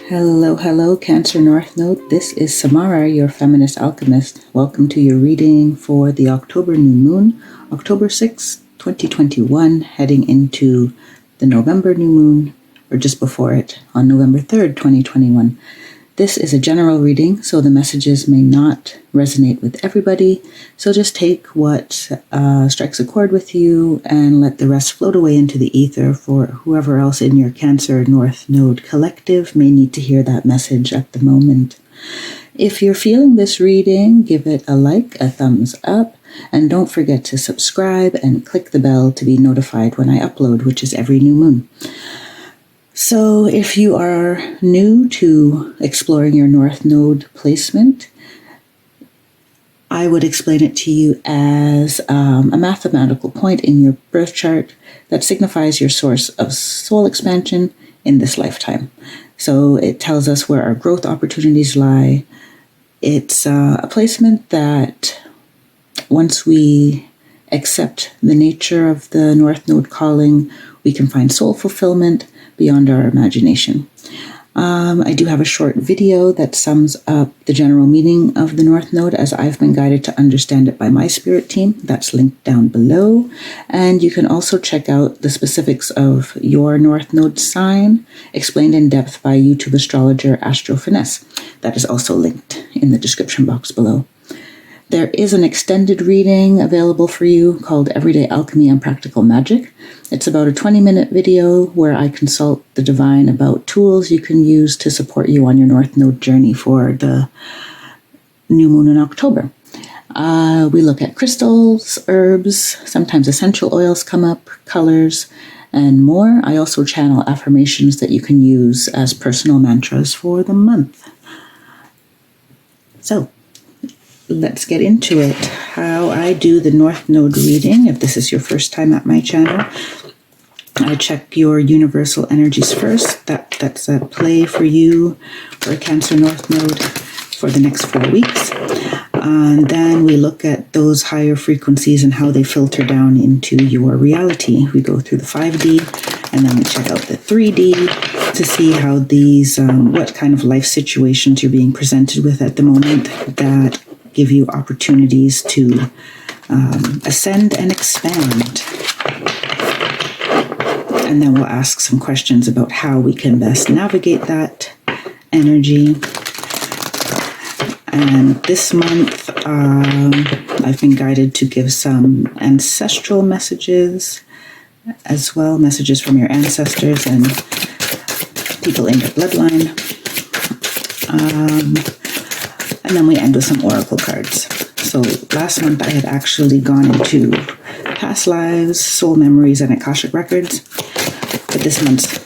Hello, hello, Cancer North Node. This is Samara, your Feminist Alchemist. Welcome to your reading for the October new moon, October 6th, 2021, heading into the November new moon, or just before it, on November 3rd, 2021. This is a general reading, so the messages may not resonate with everybody. So just take what strikes a chord with you and let the rest float away into the ether for whoever else in your Cancer North Node collective may need to hear that message at the moment. If you're feeling this reading, give it a like, a thumbs up, and don't forget to subscribe and click the bell to be notified when I upload, which is every new moon. So if you are new to exploring your North Node placement, I would explain it to you as a mathematical point in your birth chart that signifies your source of soul expansion in this lifetime. So it tells us where our growth opportunities lie. It's a placement that once we accept the nature of the North Node calling, we can find soul fulfillment beyond our imagination. I do have a short video that sums up the general meaning of the North Node as I've been guided to understand it by my spirit team. That's linked down below. And you can also check out the specifics of your North Node sign explained in depth by YouTube astrologer Astro Finesse. That is also linked in the description box below. There is an extended reading available for you called Everyday Alchemy and Practical Magic. It's about a 20-minute video where I consult the divine about tools you can use to support you on your North Node journey for the new moon in October. We look at crystals, herbs, sometimes essential oils come up, colors, and more. I also channel affirmations that you can use as personal mantras for the month. So, let's get into it. How I do the North Node reading. If this is your first time at my channel, I check your universal energies first. That's a play for you for a Cancer North Node for the next 4 weeks. And then we look at those higher frequencies and how they filter down into your reality. We go through the 5D and then we check out the 3D to see how these, what kind of life situations you're being presented with at the moment that give you opportunities to ascend and expand. And then we'll ask some questions about how we can best navigate that energy. And this month, I've been guided to give some ancestral messages as well, messages from your ancestors and people in your bloodline. And then we end with some oracle cards. So last month I had actually gone into past lives, soul memories, and Akashic records. But this month,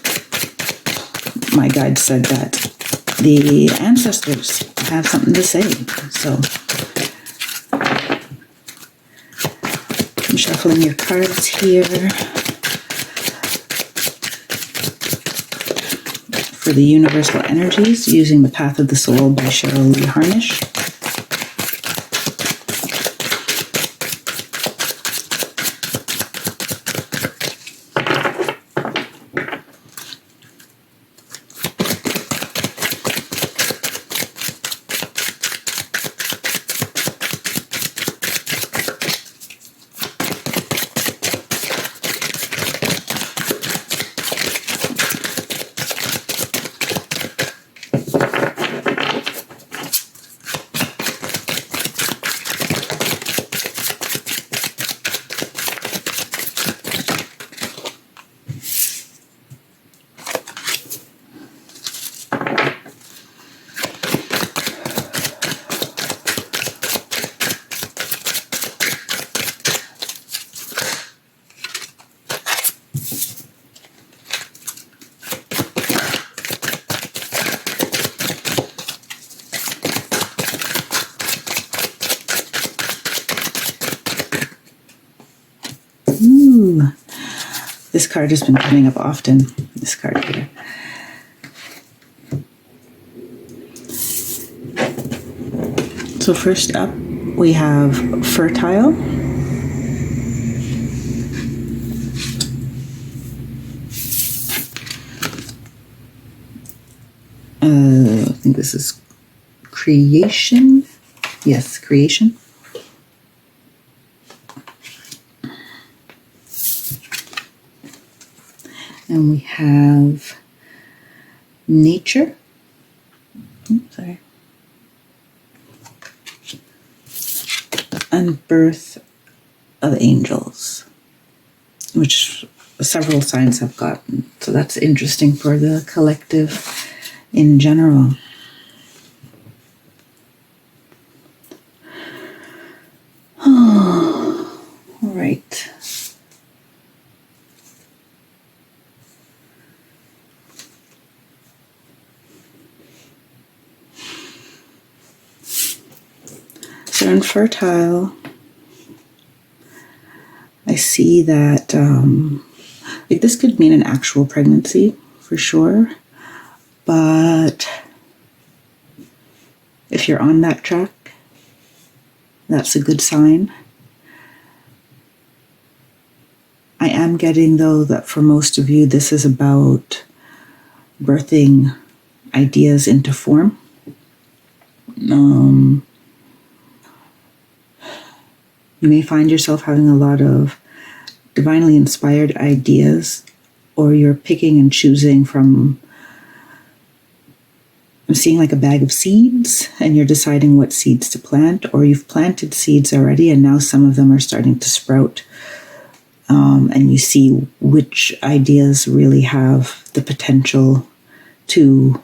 my guide said that the ancestors have something to say. So I'm shuffling your cards here for the universal energies using The Path of the Soul by Cheryl Lee Harnish. This card has been coming up often, this card here. So first up, we have fertile. think this is creation. Yes, creation. And we have nature. Sorry. And birth of angels, which several signs have gotten. So that's interesting for the collective in general. Oh, all right. So infertile, I see that like this could mean an actual pregnancy for sure, but if you're on that track, that's a good sign. I am getting, though, that for most of you, this is about birthing ideas into form. You may find yourself having a lot of divinely inspired ideas, or you're picking and choosing from, I'm seeing like a bag of seeds, and you're deciding what seeds to plant, or you've planted seeds already, and now some of them are starting to sprout. And you see which ideas really have the potential to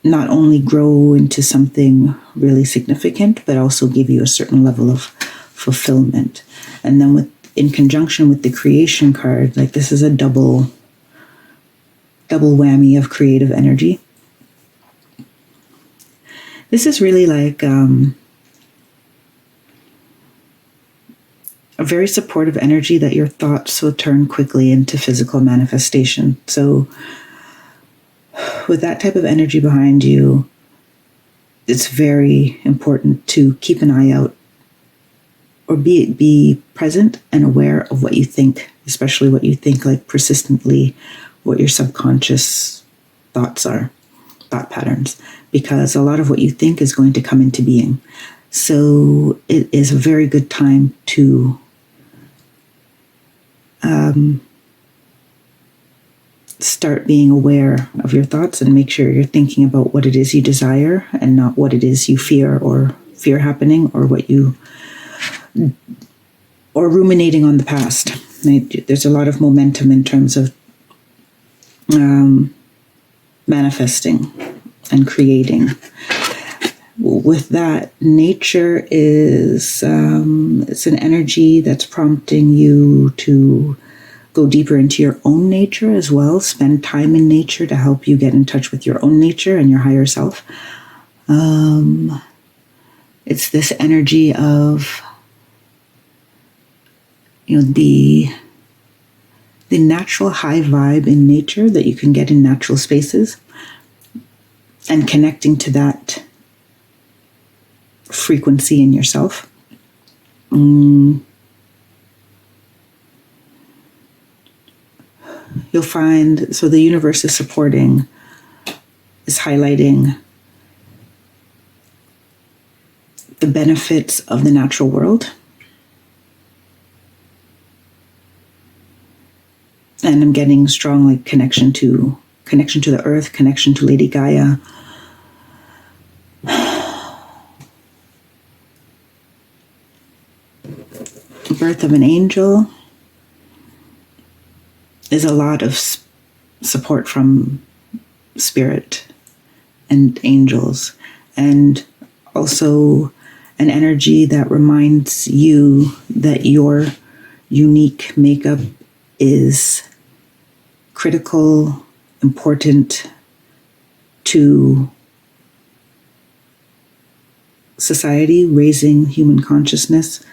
not only grow into something really significant, but also give you a certain level of fulfillment. And then in conjunction with the creation card, like this is a double whammy of creative energy. This is really like a very supportive energy that your thoughts will turn quickly into physical manifestation. So with that type of energy behind you, it's very important to keep an eye out, or be present and aware of what you think, especially what you think like persistently, what your subconscious thoughts are, thought patterns, because a lot of what you think is going to come into being. So it is a very good time to start being aware of your thoughts and make sure you're thinking about what it is you desire and not what it is you fear happening, or ruminating on the past. There's a lot of momentum in terms of manifesting and creating. With that, nature is it's an energy that's prompting you to go deeper into your own nature as well. Spend time in nature to help you get in touch with your own nature and your higher self. It's this energy of, the natural high vibe in nature that you can get in natural spaces, and connecting to that frequency in yourself. You'll find, so the universe is highlighting the benefits of the natural world. And I'm getting strong like connection to the earth, connection to Lady Gaia. Birth of an angel is a lot of support from spirit and angels, and also an energy that reminds you that your unique makeup is critical, important to society, raising human consciousness.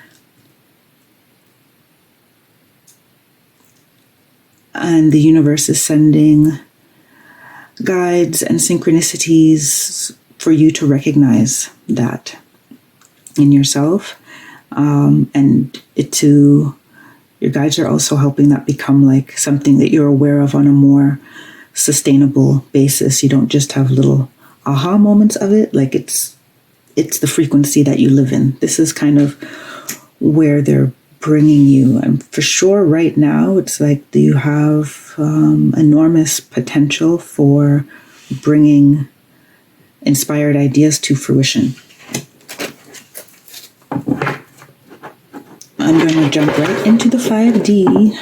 And the universe is sending guides and synchronicities for you to recognize that in yourself. Your guides are also helping that become like something that you're aware of on a more sustainable basis. You don't just have little aha moments of it. Like it's the frequency that you live in. This is kind of where they're bringing you. And for sure right now, it's like you have enormous potential for bringing inspired ideas to fruition. I'm going to jump right into the 5D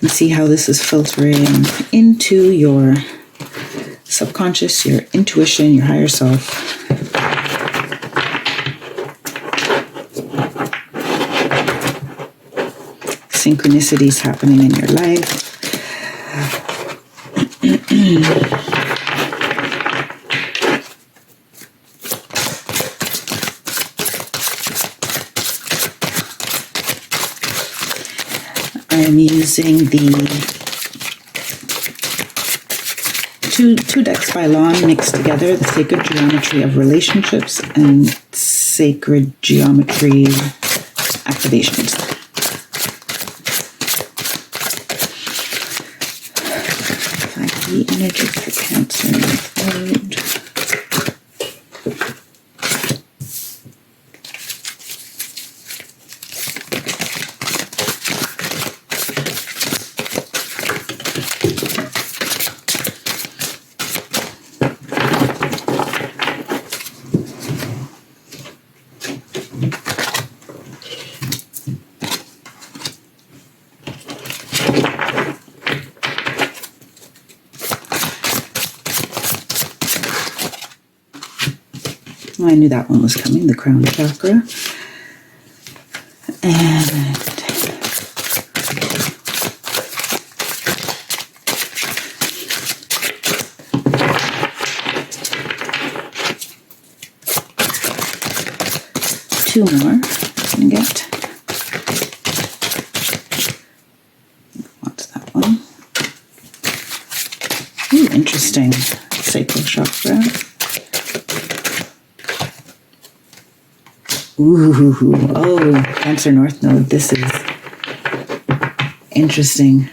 and see how this is filtering into your subconscious, your intuition, your higher self. Synchronicities happening in your life. I'm using the two decks by Lon mixed together, the Sacred Geometry of Relationships and Sacred Geometry Activations. 5D energy for Cancer Node. I knew that one was coming, the crown chakra. And two more I'm going to get. What's that one? Ooh, interesting. Sacral chakra. Ooh, oh, Cancer North Node. This is interesting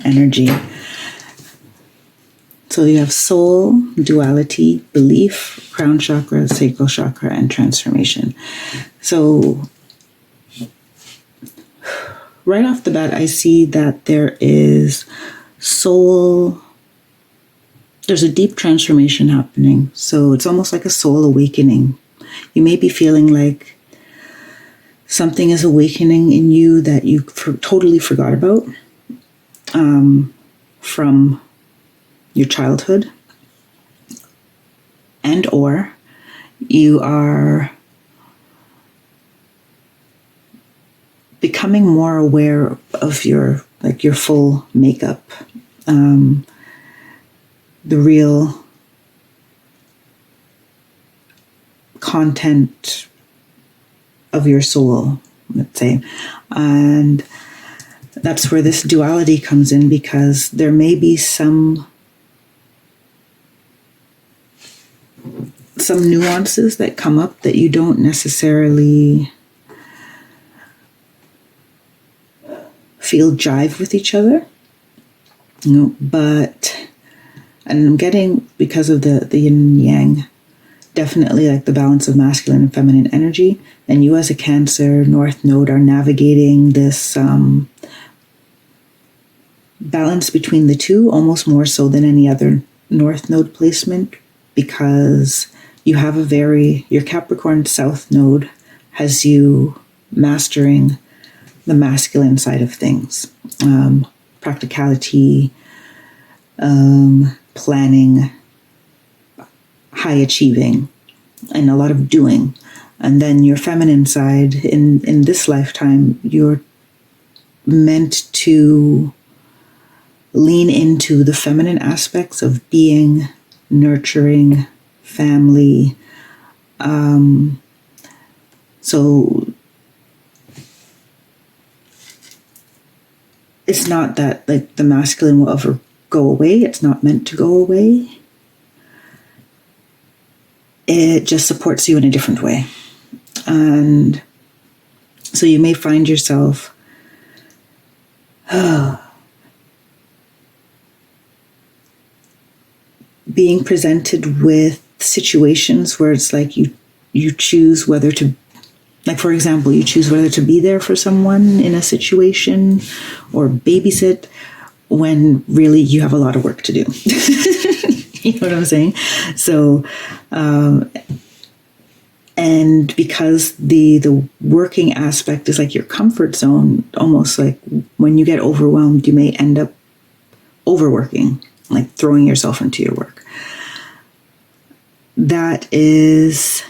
energy. So you have soul, duality, belief, crown chakra, sacral chakra, and transformation. So right off the bat, I see that there is soul. There's a deep transformation happening. So it's almost like a soul awakening. You may be feeling like something is awakening in you that you totally forgot about from your childhood, and or you are becoming more aware of your full makeup, the real content of your soul, let's say. And that's where this duality comes in, because there may be some nuances that come up that you don't necessarily feel jive with each other. But, and I'm getting, because of the yin and yang, definitely like the balance of masculine and feminine energy. And you as a Cancer North Node are navigating this balance between the two, almost more so than any other North Node placement, because you have your Capricorn South Node has you mastering the masculine side of things. Practicality, planning, high achieving, and a lot of doing. And then your feminine side, in this lifetime, you're meant to lean into the feminine aspects of being, nurturing, family. So it's not that like the masculine will ever go away. It's not meant to go away. It just supports you in a different way. And so you may find yourself being presented with situations where it's like you choose whether to, like, for example, you choose whether to be there for someone in a situation or babysit when really you have a lot of work to do. You know what I'm saying? So, and because the working aspect is like your comfort zone, almost like when you get overwhelmed, you may end up overworking, like throwing yourself into your work. That is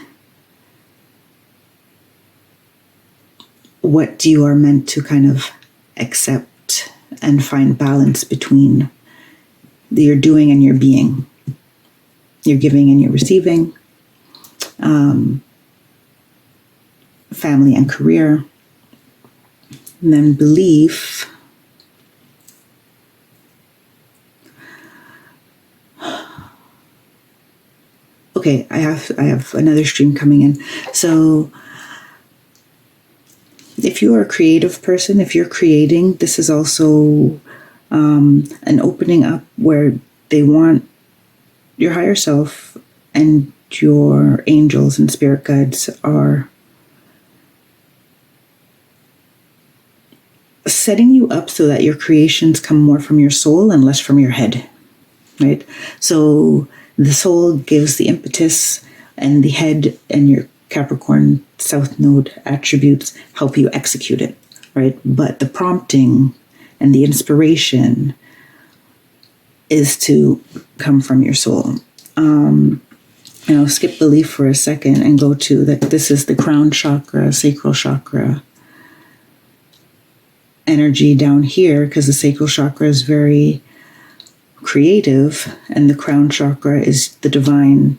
what you are meant to kind of accept and find balance between your doing and your being, your giving and your receiving, family and career, and then belief. Okay, I have another stream coming in. So if you are a creative person, if you're creating, this is also an opening up where they want your higher self and your angels and spirit guides are setting you up so that your creations come more from your soul and less from your head, right? So the soul gives the impetus, and the head and your Capricorn South Node attributes help you execute it, right? But the prompting and the inspiration is to come from your soul. Skip belief for a second and go to that. This is the crown chakra, sacral chakra energy down here, because the sacral chakra is very creative and the crown chakra is the divine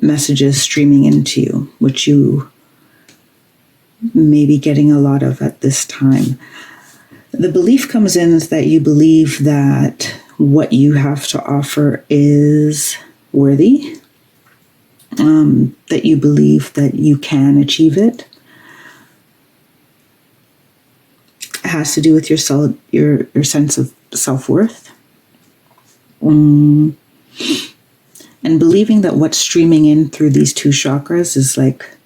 messages streaming into you, which you may be getting a lot of at this time. The belief comes in that you believe that what you have to offer is worthy, that you believe that you can achieve it. It has to do with your sense of self-worth. And believing that what's streaming in through these two chakras is like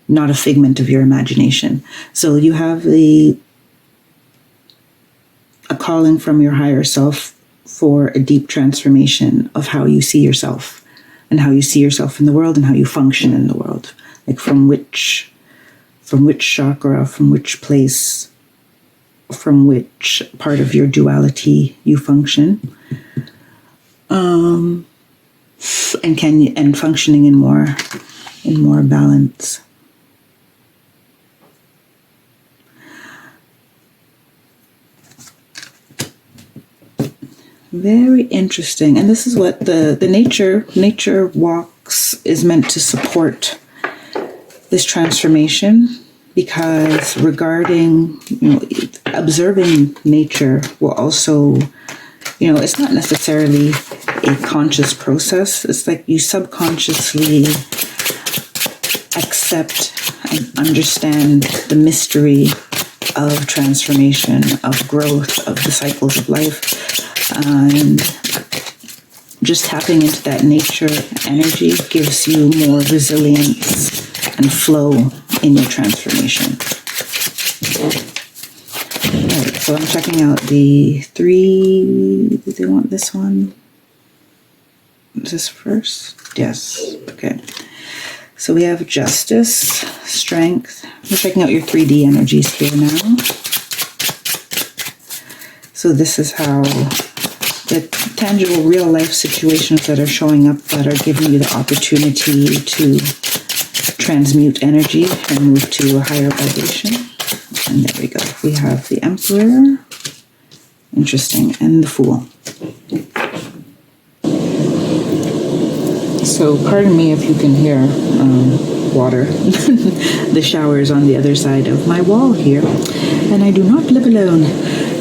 not a figment of your imagination. So you have a calling from your higher self for a deep transformation of how you see yourself and how you see yourself in the world and how you function in the world. Like from which chakra, from which place, from which part of your duality you function. And functioning in more balance. Very interesting. And this is what the nature walks is meant to support this transformation, because regarding, observing nature will also, it's not necessarily a conscious process. It's like you subconsciously accept and understand the mystery of transformation, of growth, of the cycles of life. And just tapping into that nature energy gives you more resilience and flow in your transformation. All right, so I'm checking out the 3. Do they want this one? Is this first? Yes. Okay. So we have justice, strength. We're checking out your 3D energies here now. So this is how the tangible real life situations that are showing up that are giving you the opportunity to transmute energy and move to a higher vibration. And there we go. We have the Emperor. Interesting. And the Fool. So pardon me if you can hear water. The shower is on the other side of my wall here, and I do not live alone.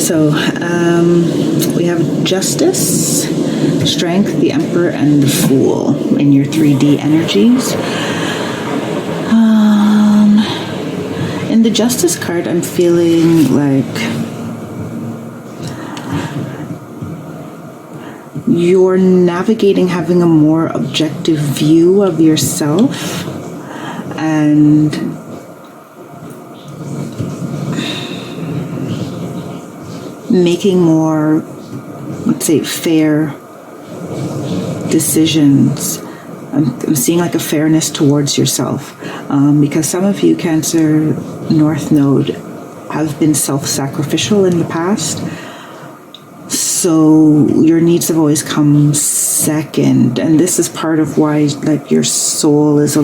So we have Justice, Strength, the Emperor, and the Fool in your 3D energies. In the Justice card, I'm feeling like you're navigating having a more objective view of yourself and making more, let's say, fair decisions. I'm seeing like a fairness towards yourself, because some of you, Cancer North Node, have been self-sacrificial in the past. So your needs have always come second, and this is part of why, like, your soul is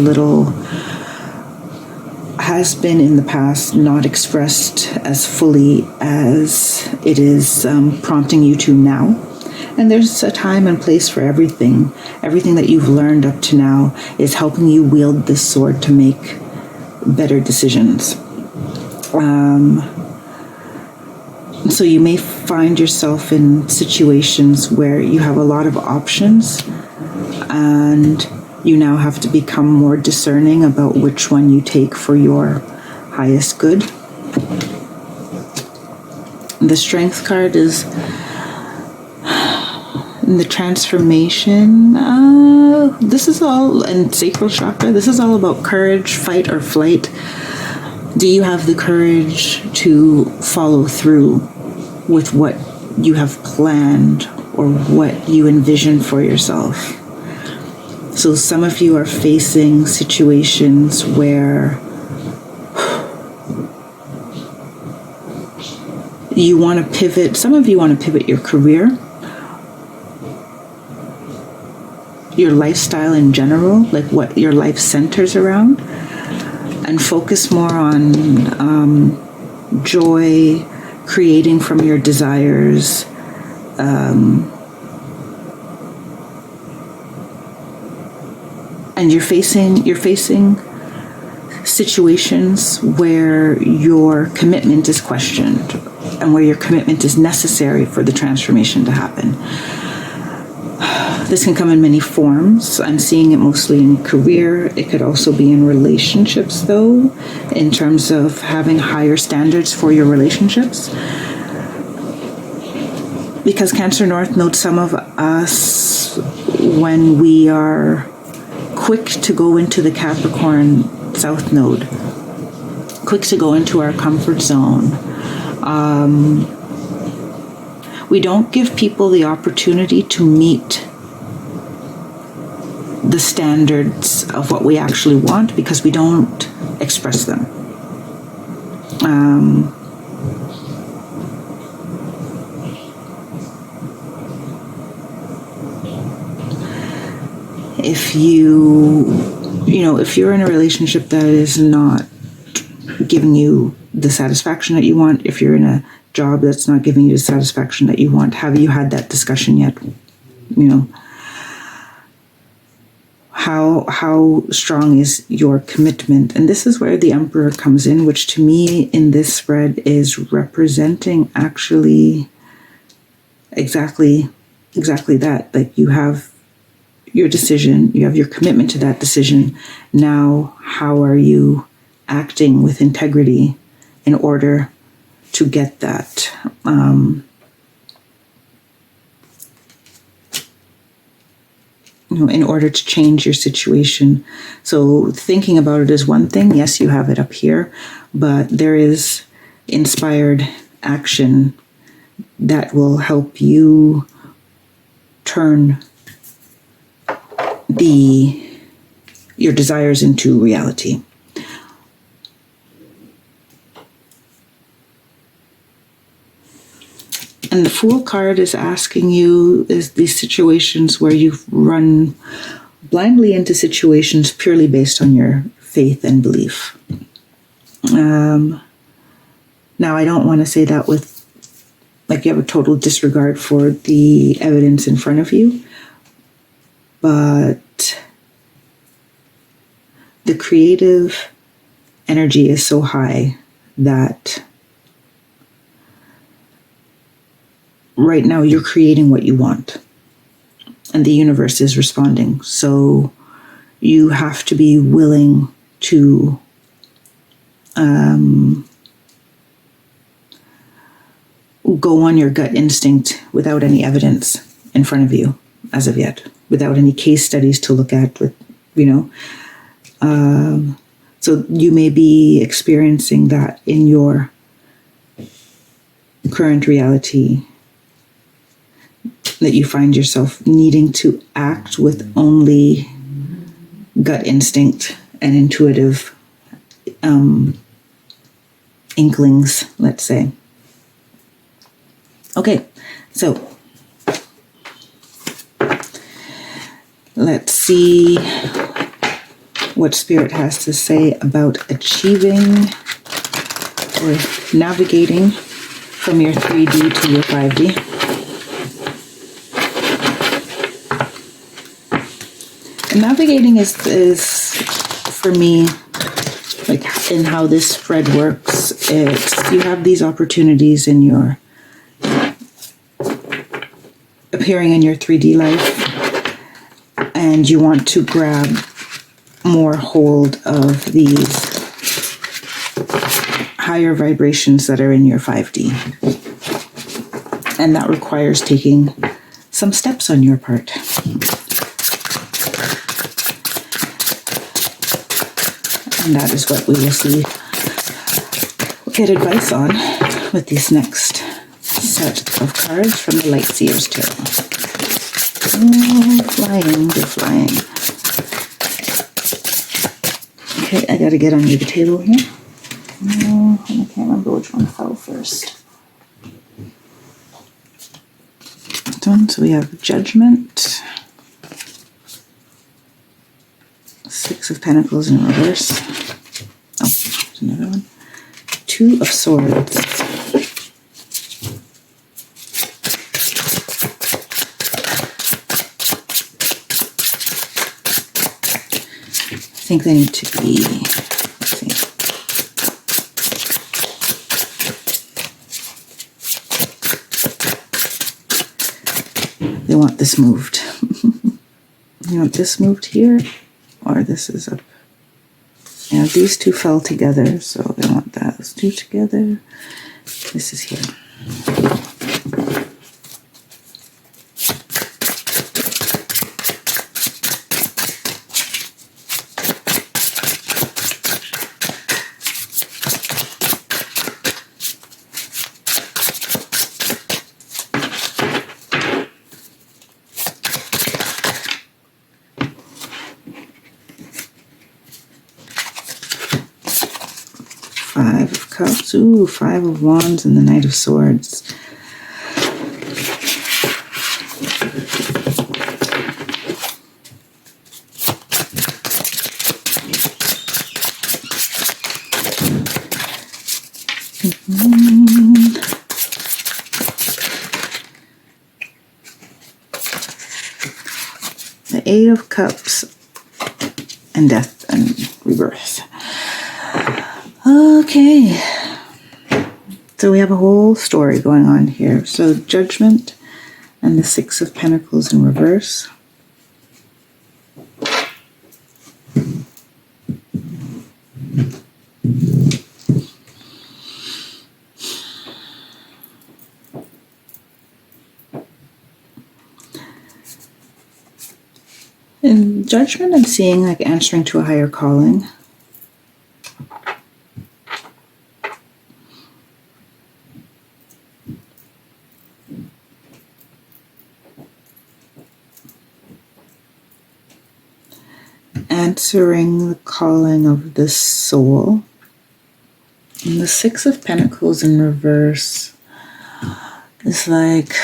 has been in the past not expressed as fully as it is prompting you to now. And there's a time and place for everything. Everything that you've learned up to now is helping you wield this sword to make better decisions. So you may find yourself in situations where you have a lot of options, and you now have to become more discerning about which one you take for your highest good. The Strength card is the transformation. This is all, and Sacral Chakra, this is all about courage, fight or flight. Do you have the courage to follow through with what you have planned or what you envision for yourself? So some of you are facing situations where you want to pivot. Some of you want to pivot your career, your lifestyle in general, like what your life centers around, and focus more on joy, creating from your desires, and you're facing situations where your commitment is questioned and where your commitment is necessary for the transformation to happen. This can come in many forms. I'm seeing it mostly in career. It could also be in relationships, though, in terms of having higher standards for your relationships. Because Cancer North Node, some of us, when we are quick to go into the Capricorn South Node, quick to go into our comfort zone, we don't give people the opportunity to meet the standards of what we actually want because we don't express them. If you're in a relationship that is not giving you the satisfaction that you want, if you're in a job that's not giving you the satisfaction that you want, have you had that discussion yet? How strong is your commitment? And this is where the Emperor comes in, which to me in this spread is representing actually exactly that. Like, you have your decision, you have your commitment to that decision. Now, how are you acting with integrity in order to get that? In order to change your situation. So thinking about it is one thing. Yes, you have it up here, but there is inspired action that will help you turn your desires into reality. And the Fool card is asking you, is these situations where you've run blindly into situations purely based on your faith and belief. Now, I don't want to say that with, like, you have a total disregard for the evidence in front of you, but the creative energy is so high that right now you're creating what you want, and the universe is responding. So you have to be willing to go on your gut instinct without any evidence in front of you as of yet, without any case studies to look at, with, so you may be experiencing that in your current reality, that you find yourself needing to act with only gut instinct and intuitive inklings, let's say. Okay, so let's see what Spirit has to say about achieving or navigating from your 3D to your 5D. And navigating is for me, like in how this spread works, it's you have these opportunities in your appearing in your 3D life, and you want to grab more hold of these higher vibrations that are in your 5D. And that requires taking some steps on your part. And that is what we will see, get advice on with this next set of cards from the Light Seer's Tarot. Oh, flying, they're flying. Okay, I gotta get under the table here. Oh, I can't remember which one fell first. This one, so we have Judgment, Six of Pentacles in reverse. Oh, there's another one. Two of Swords. I think they need to be, let's see. They want this moved. You want this moved here, or this is up. Yeah, these two fell together, so they want those two together. This is here. Five of Cups, ooh, Five of Wands, and the Knight of Swords. The Eight of Cups, and Death and Rebirth. Okay, so we have a whole story going on here. So Judgment and the Six of Pentacles in reverse. In Judgment, I'm seeing like answering to a higher calling. Answering the calling of the soul. And the Six of Pentacles in reverse is like,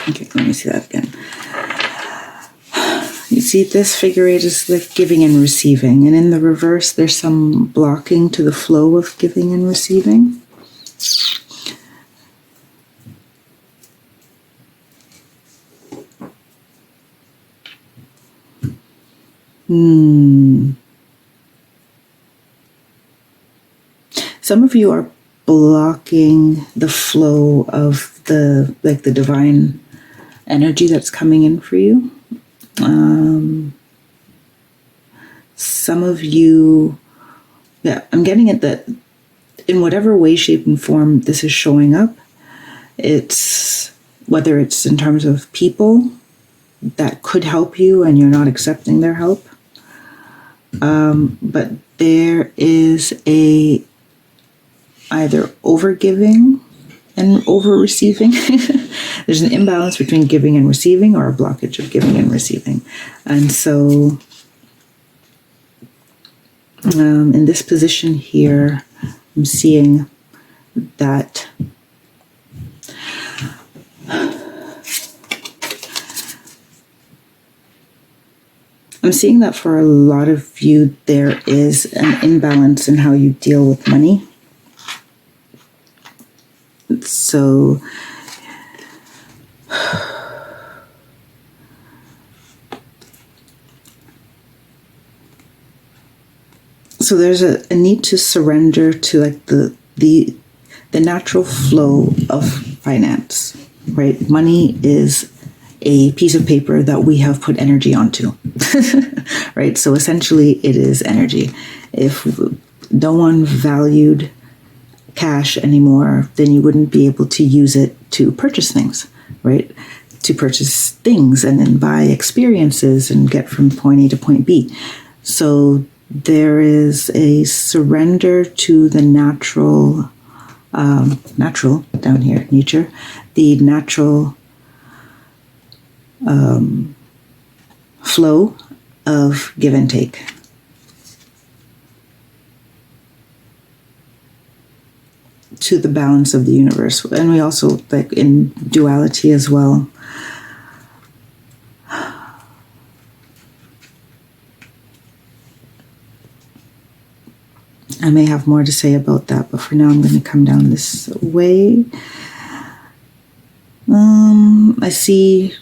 okay, let me see that again. You see, this figure eight is like giving and receiving, and in the reverse there's some blocking to the flow of giving and receiving. Some of you are blocking the flow of the divine energy that's coming in for you. Some of you, yeah, I'm getting it that in whatever way, shape, and form this is showing up, it's whether it's in terms of people that could help you and you're not accepting their help, but there is a either over-giving and over-receiving. There's an imbalance between giving and receiving, or a blockage of giving and receiving. And so in this position here, I'm seeing that for a lot of you, there is an imbalance in how you deal with money. So there's a need to surrender to like the natural flow of finance, right? Money is a piece of paper that we have put energy onto, right? So essentially it is energy. If no one valued cash anymore, then you wouldn't be able to use it to purchase things, right? To purchase things and then buy experiences and get from point A to point B. So there is a surrender to the natural down here, nature, the natural flow of give and take. To the balance of the universe. And we also, like in duality as well. I may have more to say about that, but for now I'm going to come down this way. I see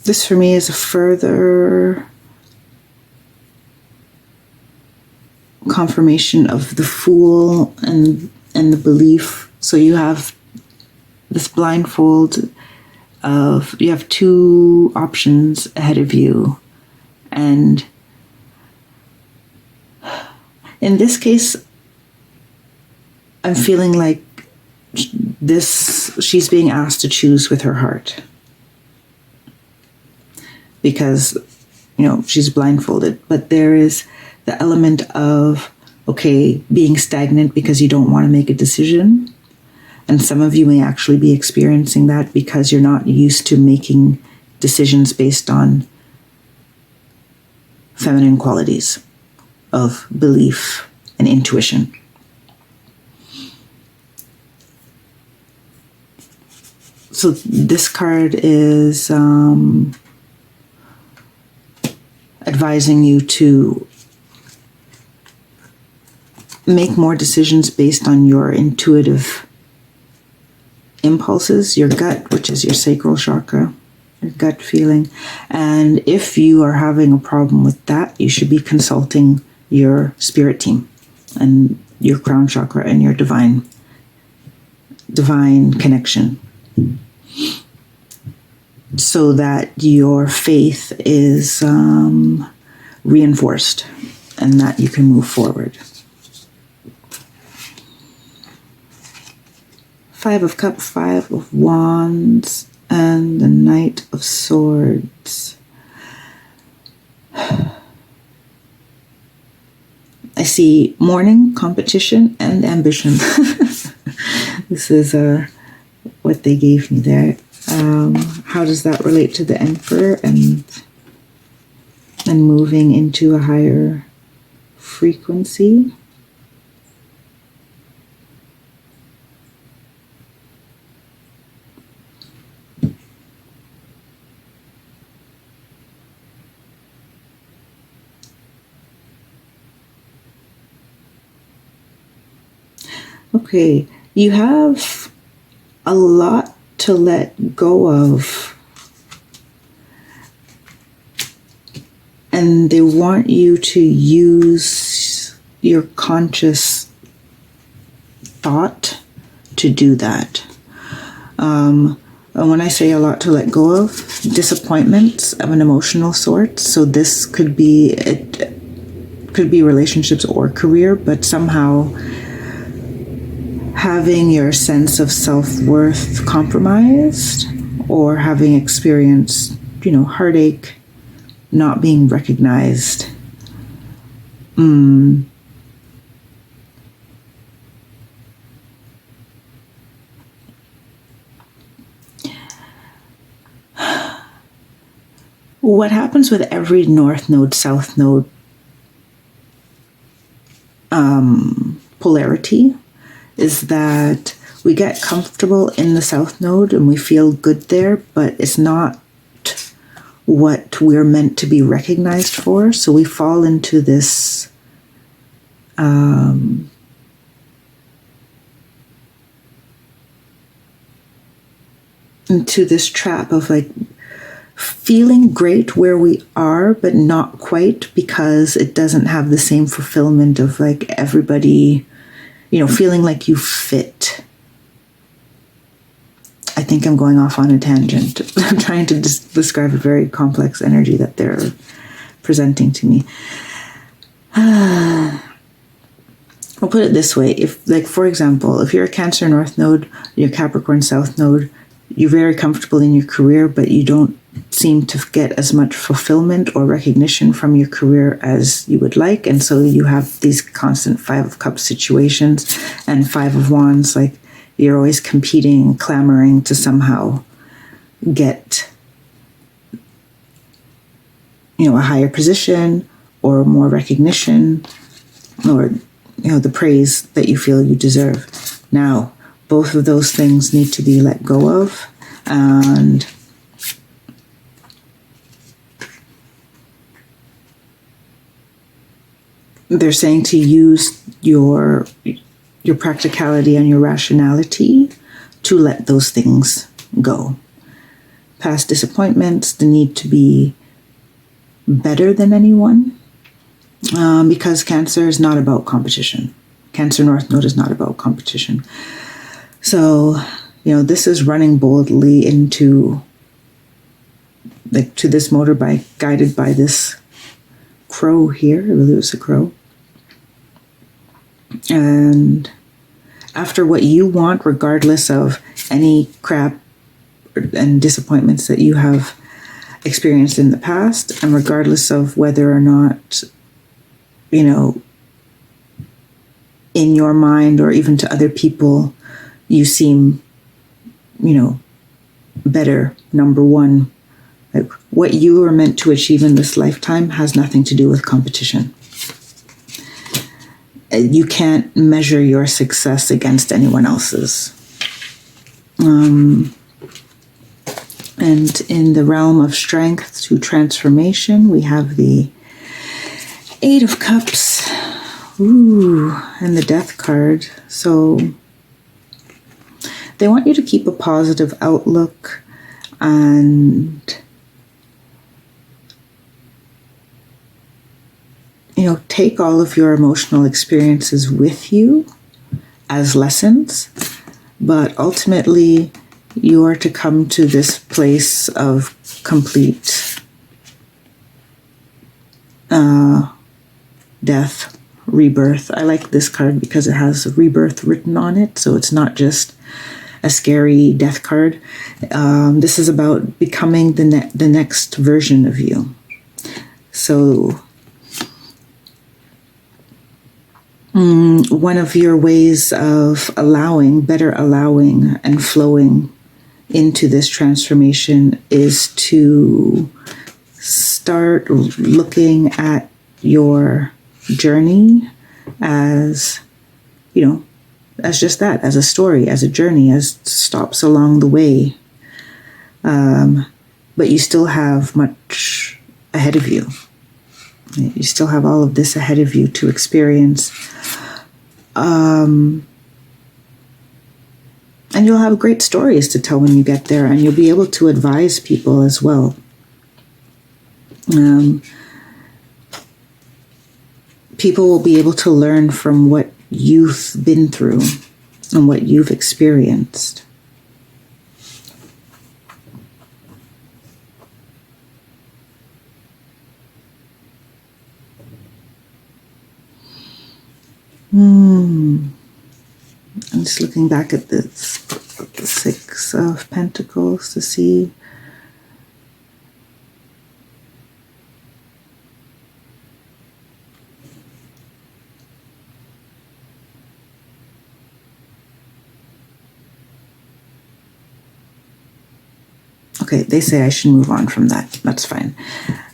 this for me is a further confirmation of the Fool and the belief. So you have this blindfold of, you have two options ahead of you, and in this case I'm feeling like she's being asked to choose with her heart, because she's blindfolded. But there is the element of, okay, being stagnant because you don't want to make a decision. And some of you may actually be experiencing that because you're not used to making decisions based on feminine qualities of belief and intuition. So this card is advising you to make more decisions based on your intuitive impulses, your gut, which is your sacral chakra, your gut feeling. And if you are having a problem with that, you should be consulting your spirit team and your crown chakra and your divine connection, so that your faith is reinforced and that you can move forward. 5 of Cups, 5 of Wands, and the Knight of Swords. I see mourning, competition, and ambition. This is what they gave me there. How does that relate to the Emperor and moving into a higher frequency? Okay, you have a lot to let go of, and they want you to use your conscious thought to do that. A when I say a lot to let go of, disappointments of an emotional sort. So this could be, it could be relationships or career, but somehow having your sense of self-worth compromised, or having experienced, heartache, not being recognized. What happens with every North Node, South Node polarity is that we get comfortable in the South Node and we feel good there, but it's not what we're meant to be recognized for. So we fall into this trap of like feeling great where we are, but not quite, because it doesn't have the same fulfillment of like everybody, feeling like you fit. I think I'm going off on a tangent. I'm trying to describe a very complex energy that they're presenting to me. I'll put it this way. If, like, for example, if you're a Cancer North Node, you're Capricorn South Node, you're very comfortable in your career, but you don't seem to get as much fulfillment or recognition from your career as you would like. And so you have these constant 5 of Cups situations and 5 of Wands, like you're always competing, clamoring to somehow get, a higher position or more recognition, or, the praise that you feel you deserve. Now, both of those things need to be let go of, and they're saying to use your practicality and your rationality to let those things go. Past disappointments, the need to be better than anyone, because Cancer is not about competition. Cancer North Node is not about competition. So, this is running boldly into, like, to this motorbike guided by this crow here. I believe it's a crow. And after what you want, regardless of any crap and disappointments that you have experienced in the past, and regardless of whether or not, in your mind or even to other people, you seem, better, number one. Like, what you are meant to achieve in this lifetime has nothing to do with competition. You can't measure your success against anyone else's. And in the realm of strength to transformation, we have the 8 of Cups, and the Death card. So they want you to keep a positive outlook and, take all of your emotional experiences with you as lessons, but ultimately you are to come to this place of complete death, rebirth. I like this card because it has rebirth written on it, so it's not just a scary death card. This is about becoming the next version of you. So one of your ways of better allowing and flowing into this transformation is to start looking at your journey as, as just that, as a story, as a journey, as stops along the way. But you still have much ahead of you. You still have all of this ahead of you to experience. And you'll have great stories to tell when you get there, and you'll be able to advise people as well. People will be able to learn from what you've been through and what you've experienced. I'm just looking back at the Six of Pentacles to see. Okay, they say I should move on from that. That's fine.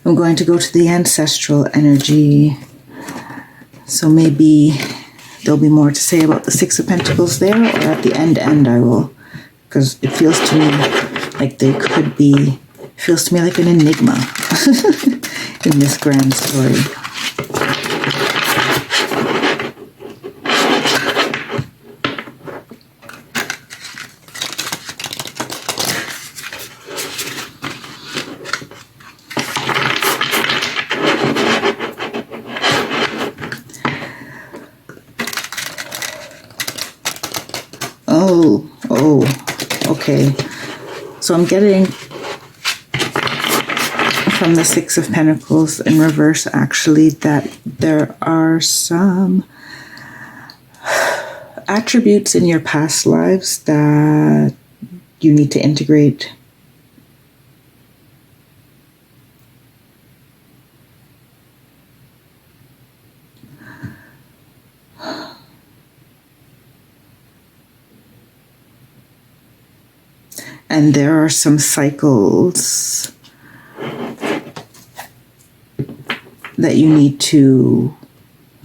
I'm going to go to the ancestral energy. So maybe there'll be more to say about the Six of Pentacles there, or at the end I will, because it feels to me like there could be, feels to me like an enigma in this grand story. Oh, okay. So I'm getting from the Six of Pentacles in reverse, actually, that there are some attributes in your past lives that you need to integrate. And there are some cycles that you need to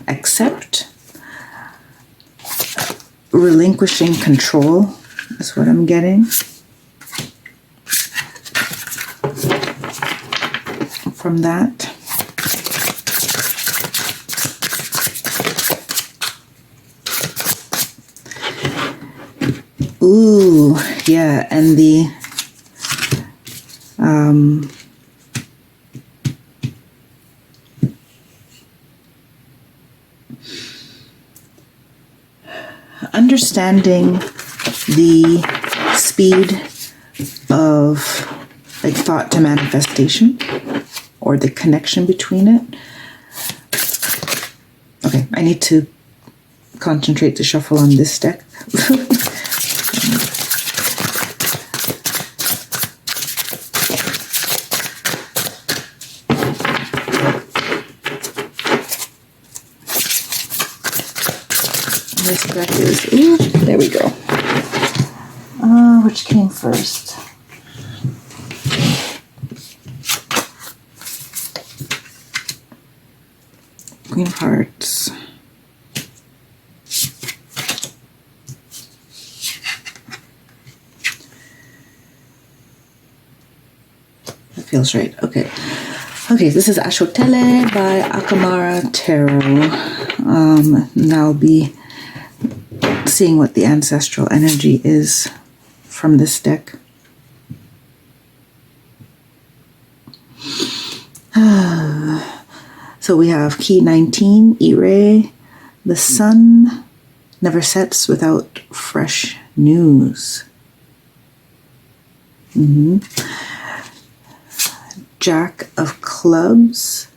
accept. Relinquishing control is what I'm getting from that. Ooh, yeah, and the understanding the speed of like thought to manifestation, or the connection between it. Okay, I need to concentrate to shuffle on this deck. This deck is, ooh, there we go. Which came first? Queen of Hearts. That feels right. Okay. Okay, this is Ashotele by Akamara Tarot. And I'll be seeing what the ancestral energy is from this deck. So we have key 19, Ire. The sun never sets without fresh news. Jack of Clubs,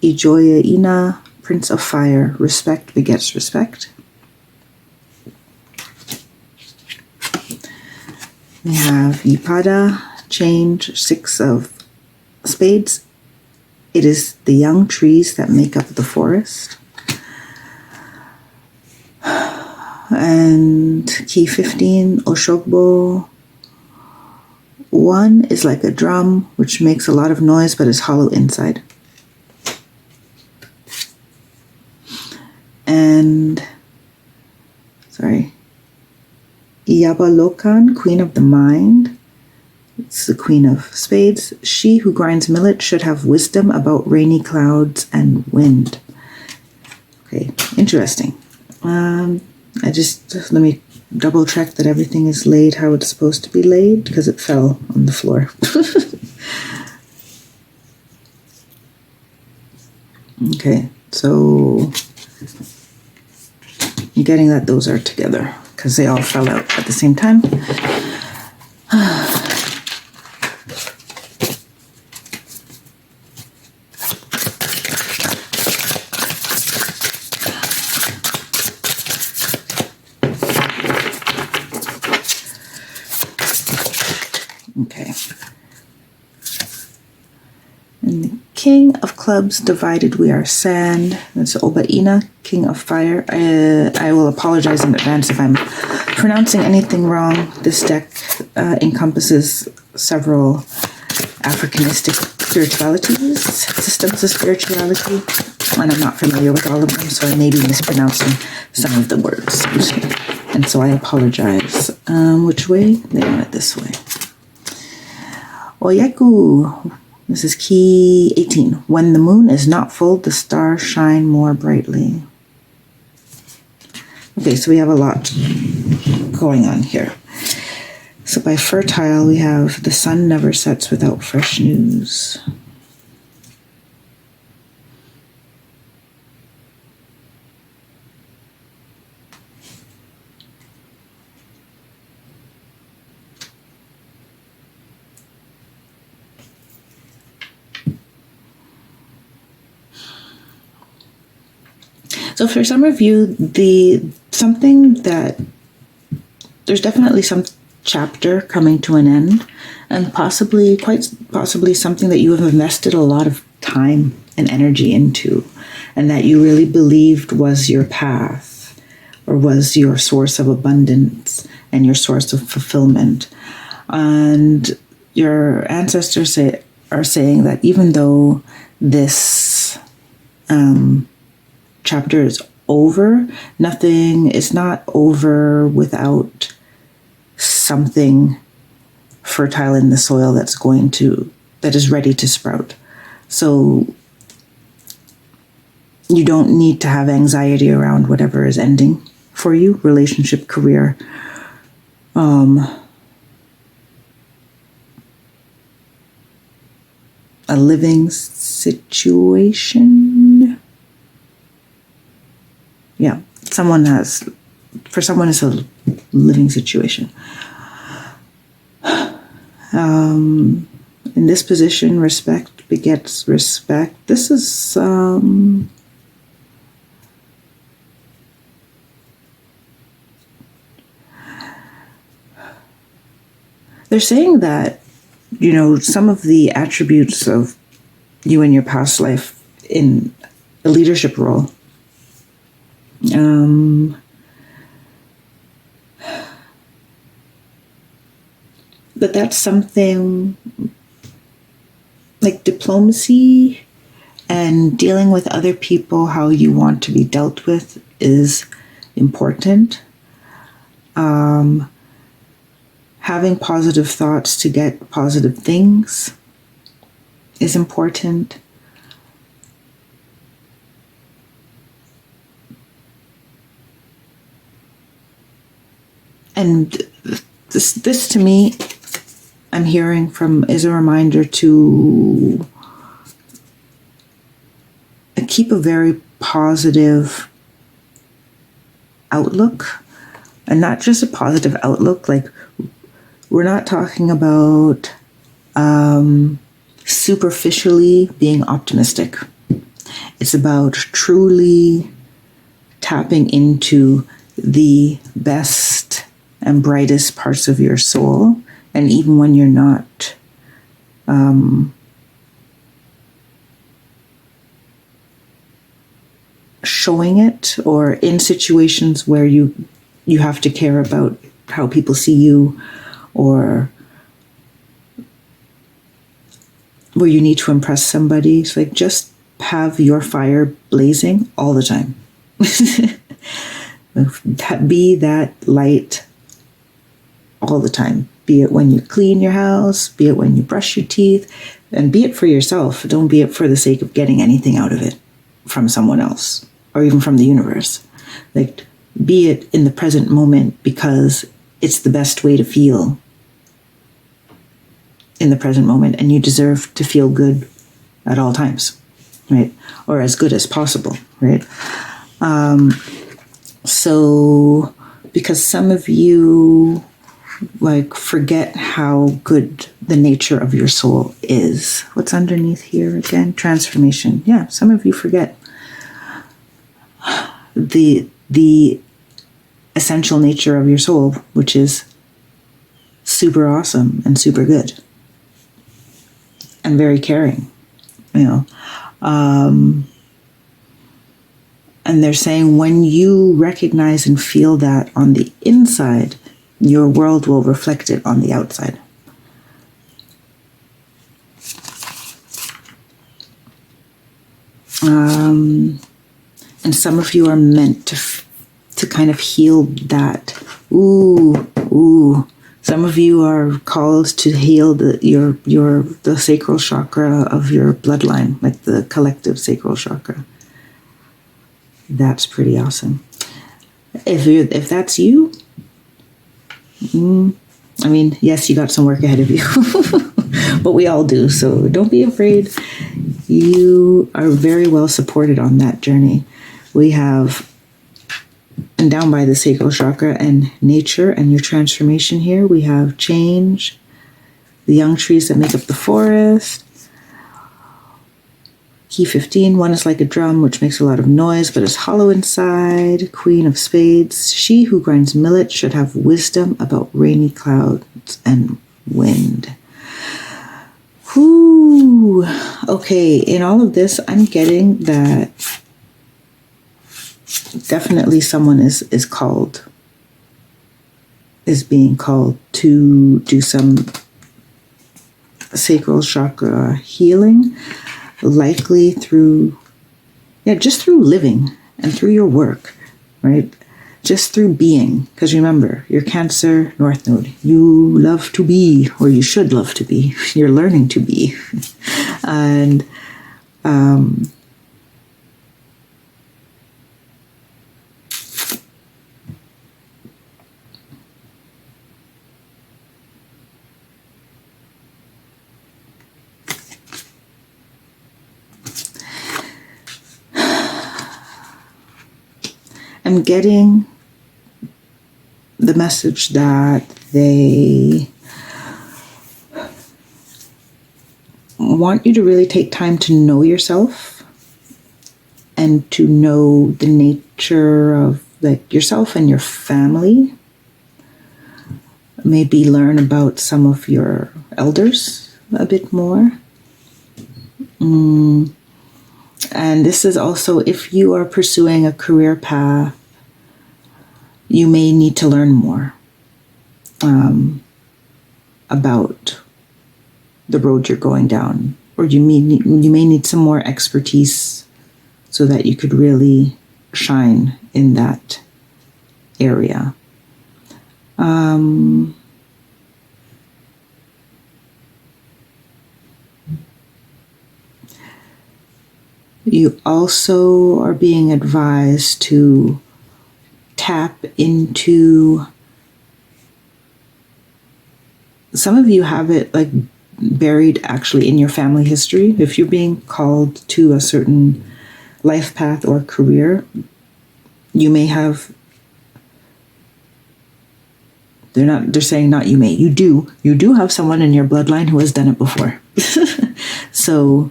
Ijoya Ina, Prince of Fire. Respect begets respect. We have Yipada, Change, Six of Spades. It is the young trees that make up the forest. And key 15, Oshogbo. One is like a drum, which makes a lot of noise but is hollow inside. And, Iyabalokan, Queen of the Mind. It's the Queen of Spades. She who grinds millet should have wisdom about rainy clouds and wind. Okay, interesting. Let me double check that everything is laid how it's supposed to be laid, because it fell on the floor. Okay, so I'm getting that those are together because they all fell out at the same time. of Clubs, divided we are sand. That's Obaina, King of Fire. I will apologize in advance if I'm pronouncing anything wrong. This deck encompasses several Africanistic spiritualities, systems of spirituality, and I'm not familiar with all of them, so I may be mispronouncing some of the words. And so I apologize. Which way? They want it this way. Oyeku. This is key 18. When the moon is not full, the stars shine more brightly. Okay, so we have a lot going on here. So by fertile, we have the sun never sets without fresh news. So for some of you, there's definitely some chapter coming to an end, and quite possibly something that you have invested a lot of time and energy into, and that you really believed was your path, or was your source of abundance and your source of fulfillment. And your ancestors are saying that even though this chapter is over, nothing is not over without something fertile in the soil that is ready to sprout. So you don't need to have anxiety around whatever is ending for you, relationship, career, a living situation. Yeah, for someone it's a living situation. In this position, respect begets respect. This is they're saying that, some of the attributes of you in your past life in a leadership role, but that's something like diplomacy and dealing with other people how you want to be dealt with is important. Having positive thoughts to get positive things is important. And this to me, I'm hearing from, is a reminder to keep a very positive outlook, and not just a positive outlook. Like, we're not talking about superficially being optimistic. It's about truly tapping into the best and brightest parts of your soul. And even when you're not showing it, or in situations where you have to care about how people see you, or where you need to impress somebody, it's like, just have your fire blazing all the time. Be that light all the time. Be it when you clean your house, be it when you brush your teeth, and be it for yourself. Don't be it for the sake of getting anything out of it from someone else, or even from the universe. Like, be it in the present moment, because it's the best way to feel in the present moment, and you deserve to feel good at all times, right? Or as good as possible, right? So, because some of you forget how good the nature of your soul is. What's underneath here again? Transformation. Yeah, some of you forget the essential nature of your soul, which is super awesome and super good and very caring. And they're saying when you recognize and feel that on the inside, your world will reflect it on the outside. And some of you are meant to kind of heal that. Some of you are called to heal the sacral chakra of your bloodline, like the collective sacral chakra. That's pretty awesome. If that's you, I mean, yes, you got some work ahead of you, but we all do. So don't be afraid. You are very well supported on that journey. We have, and down by the sacral chakra and nature and your transformation here, we have change, the young trees that make up the forest. Key 15, one is like a drum, which makes a lot of noise, but is hollow inside. Queen of Spades, she who grinds millet should have wisdom about rainy clouds and wind. Whew. Okay, in all of this, I'm getting that definitely someone is being called to do some sacral chakra healing, likely through living and through your work, right? Just through being. Because remember, your Cancer North Node, you love to be, or you should love to be. You're learning to be. And I'm getting the message that they want you to really take time to know yourself and to know the nature of like yourself and your family. Maybe learn about some of your elders a bit more. And this is also if you are pursuing a career path, you may need to learn more about the road you're going down, or you may need some more expertise so that you could really shine in that area. You also are being advised to tap into, some of you have it like buried actually in your family history. If you're being called to a certain life path or career, you may have, they're saying not you may, you do have someone in your bloodline who has done it before. So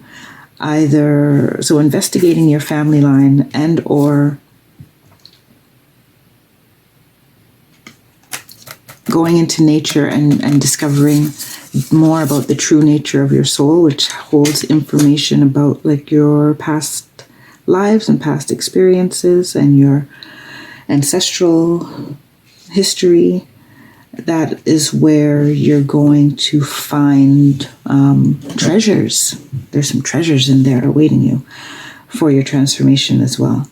investigating your family line and or going into nature and discovering more about the true nature of your soul, which holds information about like your past lives and past experiences and your ancestral history. That is where you're going to find treasures. There's some treasures in there awaiting you for your transformation as well.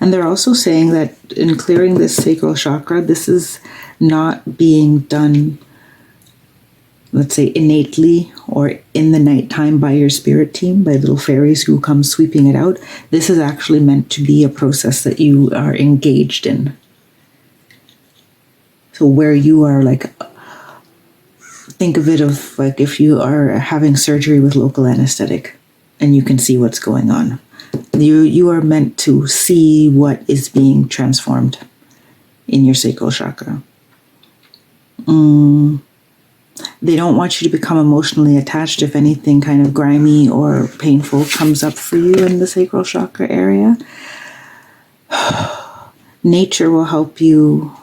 And they're also saying that in clearing this sacral chakra, this is not being done, let's say, innately or in the nighttime by your spirit team, by little fairies who come sweeping it out. This is actually meant to be a process that you are engaged in. So where you are like, think of it of like if you are having surgery with local anesthetic and you can see what's going on. You are meant to see what is being transformed in your sacral chakra. They don't want you to become emotionally attached if anything kind of grimy or painful comes up for you in the sacral chakra area. Nature will help you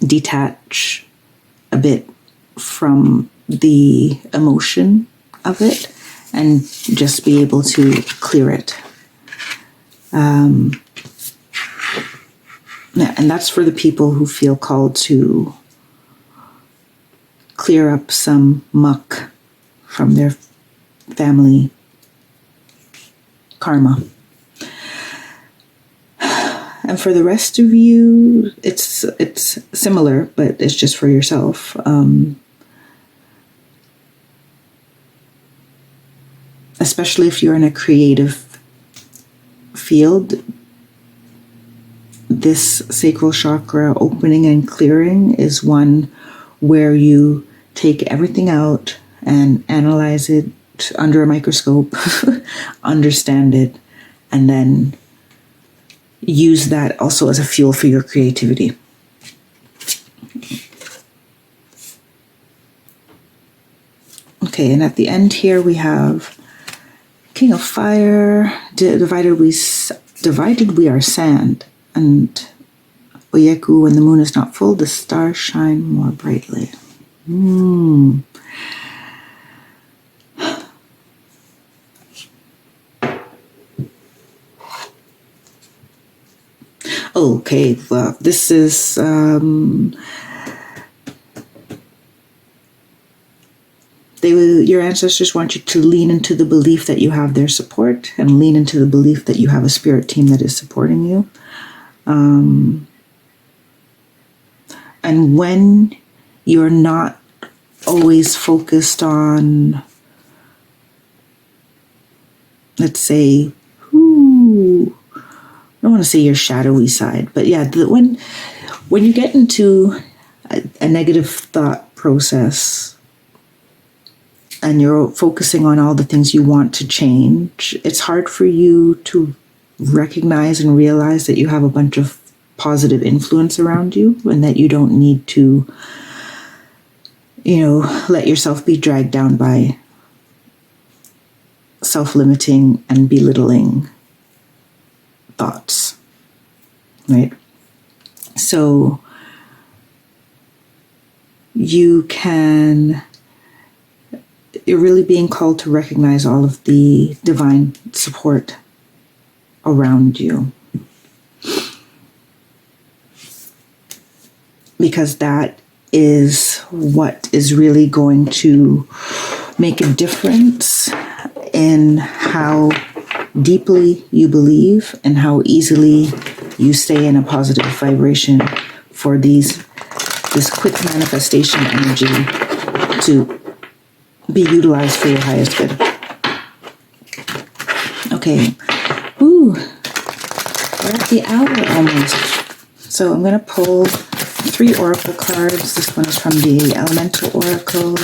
detach a bit from the emotion of it and just be able to clear it. Yeah, and that's for the people who feel called to clear up some muck from their family karma. And for the rest of you, it's similar, but it's just for yourself. Especially if you're in a creative field, this sacral chakra opening and clearing is one where you take everything out and analyze it under a microscope, understand it, and then use that also as a fuel for your creativity. Okay, and at the end here we have King of Fire, divided we are sand, and Oyeku, when the moon is not full, the stars shine more brightly. Okay, well, this is your ancestors want you to lean into the belief that you have their support and lean into the belief that you have a spirit team that is supporting you. And when you're not always focused on, let's say, I don't want to say your shadowy side, but yeah, when you get into a negative thought process and you're focusing on all the things you want to change, it's hard for you to recognize and realize that you have a bunch of positive influence around you and that you don't need to, let yourself be dragged down by self-limiting and belittling thoughts, right? So you're really being called to recognize all of the divine support around you, because that is what is really going to make a difference in how deeply you believe and how easily you stay in a positive vibration for this quick manifestation energy to be utilized for your highest good. Okay. We're at the hour almost. So I'm going to pull 3 oracle cards. This one is from the Elemental Oracle.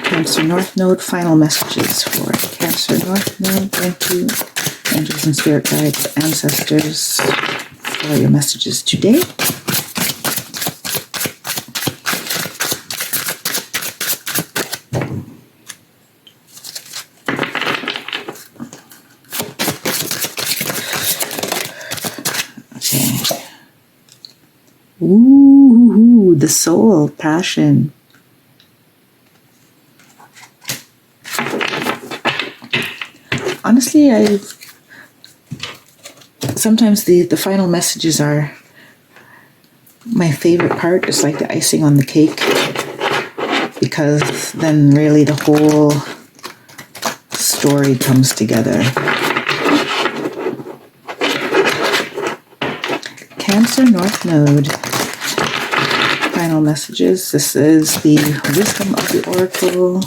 Cancer North Node, final messages for Cancer North Node. Thank you, angels and spirit guides, ancestors, for all your messages today. Okay. Ooh, the soul, passion. Honestly, sometimes the final messages are my favorite part. It's like the icing on the cake, because then really the whole story comes together. Cancer North Node. Final messages. This is the wisdom of the oracle.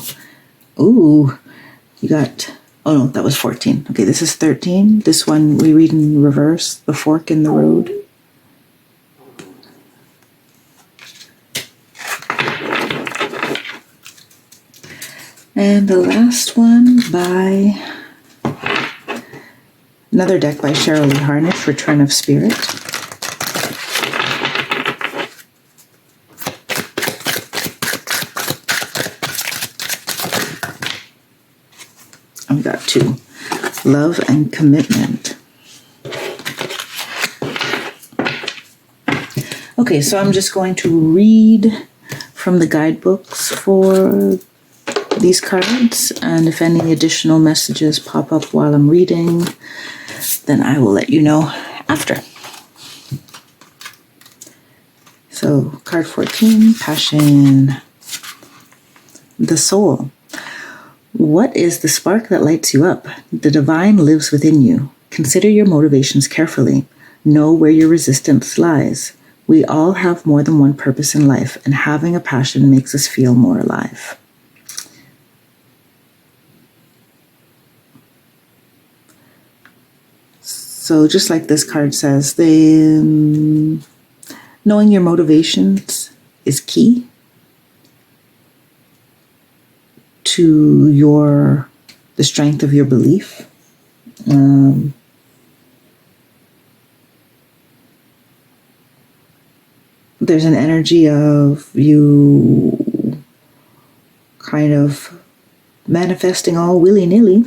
Ooh, you got... Oh no, that was 14. Okay, this is 13. This one we read in reverse, the fork in the road. And the last one by another deck by Cheryl Lee Harnish, Return of Spirit. I've got 2. Love and Commitment. Okay, so I'm just going to read from the guidebooks for these cards, and if any additional messages pop up while I'm reading, then I will let you know after. So, card 14, Passion. The soul. What is the spark that lights you up? The divine lives within you. Consider your motivations carefully. Know where your resistance lies. We all have more than one purpose in life, and having a passion makes us feel more alive. So just like this card says, knowing your motivations is key to the strength of your belief. There's an energy of you kind of manifesting all willy-nilly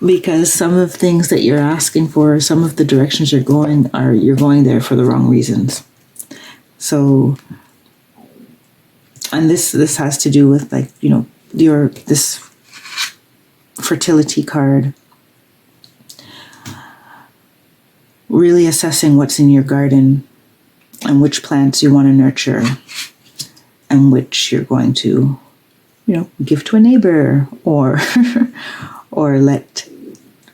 because some of the things that you're asking for, some of the directions you're going there for the wrong reasons. So, and this has to do with, like, you know, this fertility card. Really assessing what's in your garden and which plants you want to nurture and which you're going to, you know, give to a neighbor or or let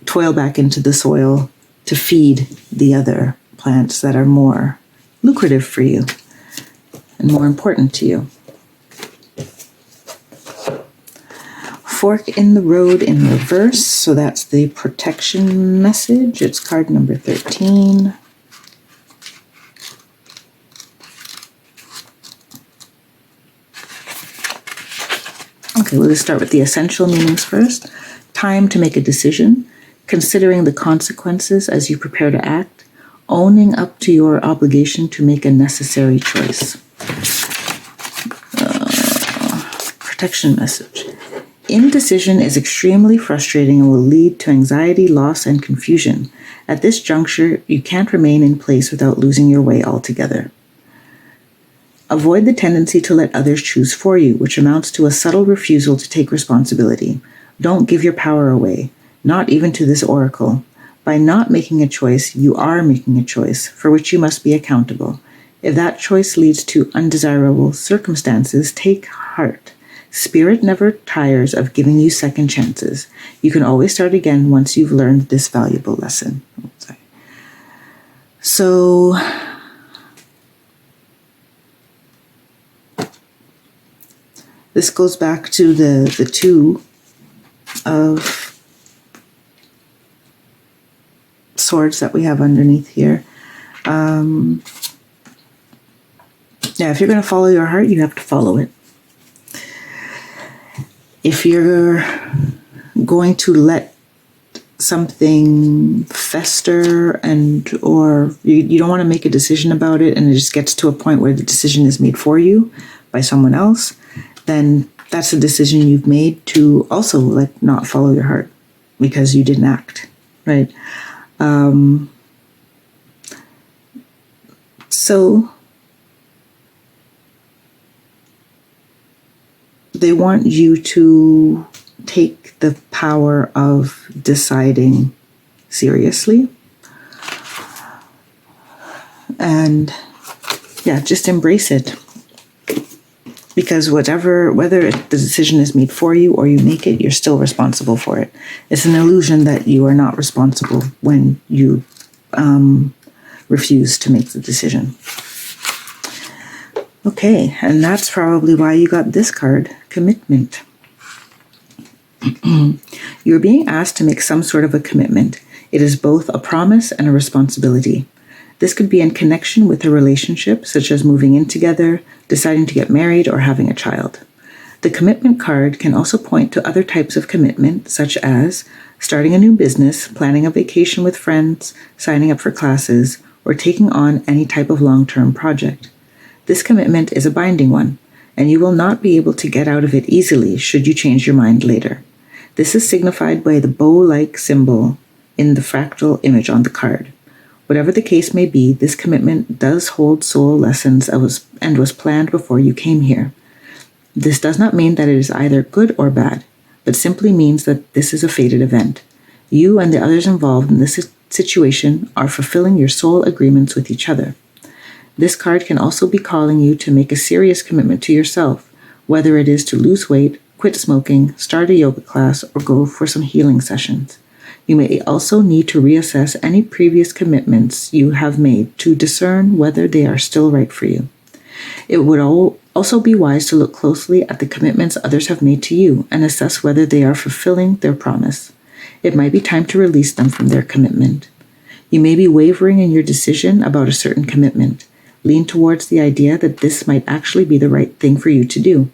toil back into the soil to feed the other plants that are more lucrative for you and more important to you. Fork in the road in reverse, so that's the protection message. It's card number 13. Okay, we'll just start with the essential meanings first. Time to make a decision, considering the consequences as you prepare to act, owning up to your obligation to make a necessary choice. Protection message. Indecision is extremely frustrating and will lead to anxiety, loss, and confusion. At this juncture, you can't remain in place without losing your way altogether. Avoid the tendency to let others choose for you, which amounts to a subtle refusal to take responsibility. Don't give your power away, not even to this oracle. By not making a choice, you are making a choice for which you must be accountable. If that choice leads to undesirable circumstances, take heart. Spirit never tires of giving you second chances. You can always start again once you've learned this valuable lesson. So, this goes back to the two of swords that we have underneath here. Yeah, if you're going to follow your heart, you have to follow it. If you're going to let something fester or you don't want to make a decision about it and it just gets to a point where the decision is made for you by someone else, then that's a decision you've made to also, like, not follow your heart because you didn't act, right? So they want you to take the power of deciding seriously. And yeah, just embrace it. Because whether the decision is made for you or you make it, you're still responsible for it. It's an illusion that you are not responsible when you refuse to make the decision. Okay, and that's probably why you got this card, commitment. You're being asked to make some sort of a commitment. It is both a promise and a responsibility. This could be in connection with a relationship, such as moving in together, deciding to get married, or having a child. The commitment card can also point to other types of commitment, such as starting a new business, planning a vacation with friends, signing up for classes, or taking on any type of long-term project. This commitment is a binding one, and you will not be able to get out of it easily should you change your mind later. This is signified by the bow-like symbol in the fractal image on the card. Whatever the case may be, this commitment does hold soul lessons and was planned before you came here. This does not mean that it is either good or bad, but simply means that this is a fated event. You and the others involved in this situation are fulfilling your soul agreements with each other. This card can also be calling you to make a serious commitment to yourself, whether it is to lose weight, quit smoking, start a yoga class, or go for some healing sessions. You may also need to reassess any previous commitments you have made to discern whether they are still right for you. It would also be wise to look closely at the commitments others have made to you and assess whether they are fulfilling their promise. It might be time to release them from their commitment. You may be wavering in your decision about a certain commitment. Lean towards the idea that this might actually be the right thing for you to do.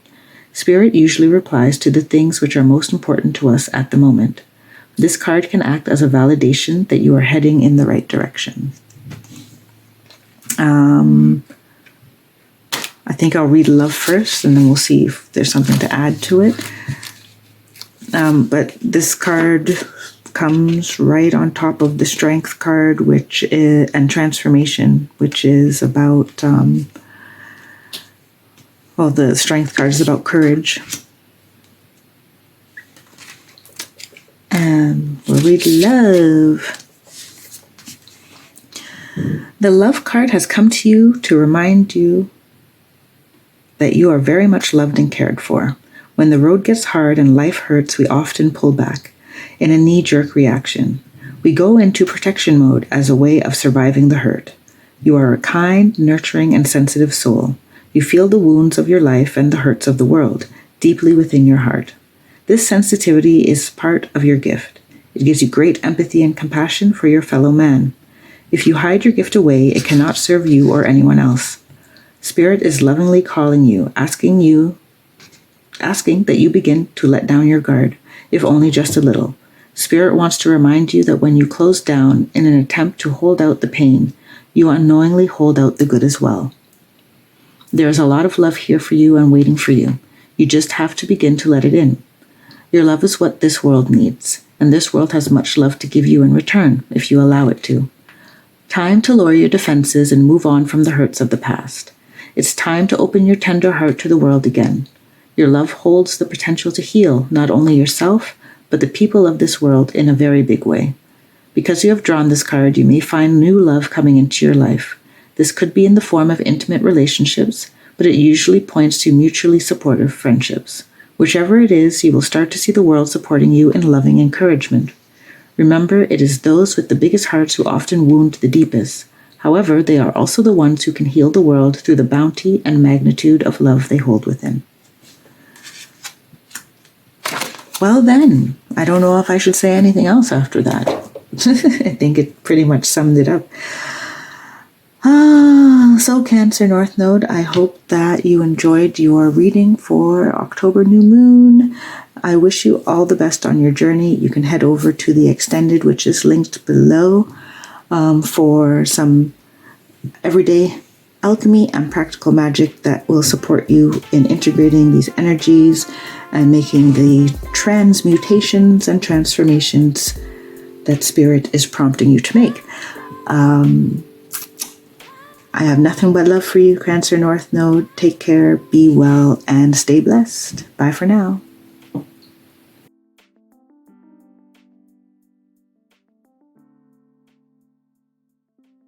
Spirit usually replies to the things which are most important to us at the moment. This card can act as a validation that you are heading in the right direction. I think I'll read love first, and then we'll see if there's something to add to it. But this card comes right on top of the strength card, and transformation, which is about, the strength card is about courage. And we'll read love. The love card has come to you to remind you that you are very much loved and cared for. When the road gets hard and life hurts, we often pull back in a knee-jerk reaction. We go into protection mode as a way of surviving the hurt. You are a kind, nurturing, and sensitive soul. You feel the wounds of your life and the hurts of the world deeply within your heart. This sensitivity is part of your gift. It gives you great empathy and compassion for your fellow man. If you hide your gift away, it cannot serve you or anyone else. Spirit is lovingly calling you, asking that you begin to let down your guard, if only just a little. Spirit wants to remind you that when you close down in an attempt to hold out the pain, you unknowingly hold out the good as well. There is a lot of love here for you and waiting for you. You just have to begin to let it in. Your love is what this world needs, and this world has much love to give you in return, if you allow it to. Time to lower your defenses and move on from the hurts of the past. It's time to open your tender heart to the world again. Your love holds the potential to heal not only yourself, but the people of this world in a very big way. Because you have drawn this card, you may find new love coming into your life. This could be in the form of intimate relationships, but it usually points to mutually supportive friendships. Whichever it is, you will start to see the world supporting you in loving encouragement. Remember, it is those with the biggest hearts who often wound the deepest. However, they are also the ones who can heal the world through the bounty and magnitude of love they hold within. Well then, I don't know if I should say anything else after that. I think it pretty much summed it up. So Cancer North Node, I hope that you enjoyed your reading for October New Moon. I wish you all the best on your journey. You can head over to the extended, which is linked below, for some everyday alchemy and practical magic that will support you in integrating these energies and making the transmutations and transformations that Spirit is prompting you to make. I have nothing but love for you, Cancer North Node. Take care, be well, and stay blessed. Bye for now.